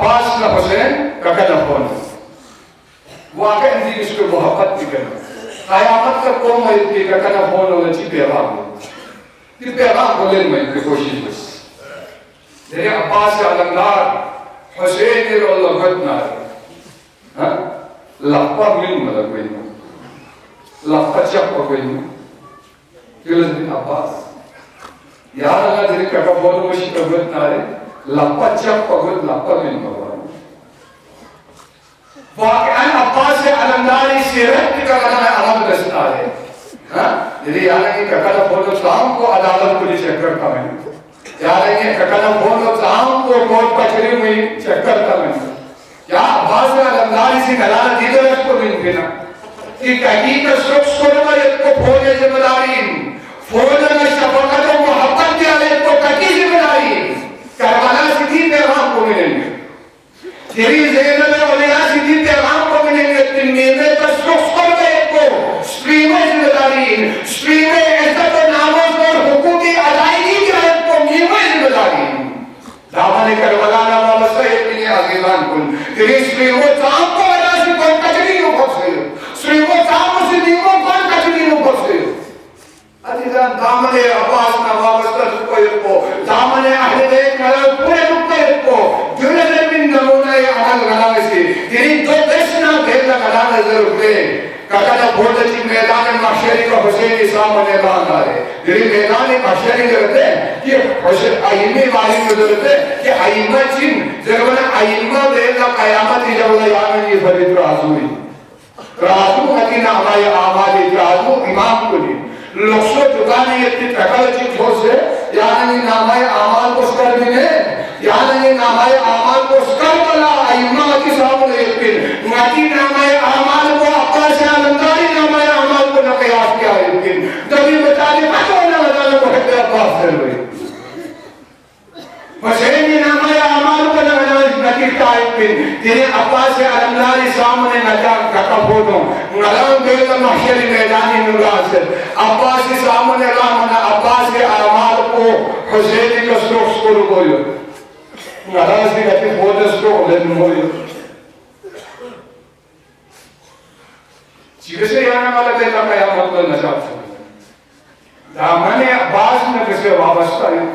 عباس نہ حسین ککا نہ ہونا واقع اندھی اس کو محبت کی کرنا قیامت کا قوم ہے کہ ککا نہ ہونا ہونا چی پیغام ہونا یہ پیغام بولن میں کی کوشش بس جنہیں عباس علمدار حسین رو لغت نارے لحپا مل ملک بینو لحپا چپ بینو کیلز بن عباس یاد اللہ جنہیں ککا بولو مشی لغت نارے لحپا چپ بگت لحپا مل ملک واقعاً عباس علمداری سیرت کی ککا نہ علم دستا ہے جنہیں یاد ہے کہ ککا نہ بولو سلام کو عدالت کو لی چیک کرتا میں یاد ہے کہ ککا نہ بولو سلام کو کوٹ پچھلی ہوئی چیک کرتا میں یا عباس علمداری سی نلانا دیدر اس کو من بنا کہ کہیں کا سکس کرنا ایک کو پھوجے ذمہ دارین فوجہ میں شفقت و محبت دیا لے کو کہیں ذمہ دارین کربلا سیدھی پیغام کو ملیں گے تیری زینب اولیاء سیدھی پیغام کو ملیں گے تنیمے کا سکس کرنا ایک کو سپریمے ذمہ دارین سپریمے عزت و ناموز اور حقوقی ادائیگی کی ایک کو نیمے ذمہ دارین دامن کربلا نہ وابستہ اتنی عزیزان کن تیری سپریمو چاہم کو وجہ سے کون کچری نو پھر سے سپریمو چاہم سے نیمو کون کچری نو پھر سے عزیزان دامن عباس نہ وابستہ سکو ایک کو دامن اہل بیت ملک پورے سکو ایک کو جنر من نمونہ عمل غلاوے سے تیری دو دشنا بھیدہ غلاوے ضرور لے کہا نہ بھوڑا چی میدان محشری کا حسین اسلام و نیبان آرے تیری میدان محشری ضرورت ہے کہ حسین آئیمی والی ضرورت ہے کہ آئیمہ چین ضرورت آئیمہ بیدہ قیامت کی جولہ یامن یہ فرید رازوی رازو حتینا ہمارے آمادی رازو امام کو لی لوگسو دکانے اتنی تکل چیز ہو سے یعنی نامائے آمال کو سکر دینے یعنی نامائے آمال کو سکر بلا آئیمہ کی صاحب نے یقین ناکی نامائے آمال کو اپنا سے علمداری نامائے آمال کو نقیاس کیا یقین نبی بچانے پتہ ہونا مدانا کو حد عباس کر ہوئی حسینی نامائے آمال کو نقیاس کیا یقین تیرے عباس سے علمداری سامنے نجاق کتب ہو دوں نلام بیتا محشری میدانی نراسل عباس کے سامنے رامنا عباس کے آمال کو حسینی کا سروخ سکرو گوئیو نراز بھی کہتے بودس کو علم ہوئی چیزے سے یہاں والا دیتا قیامت کو نجات سے دامن عباس نے کسے وابستہ ہے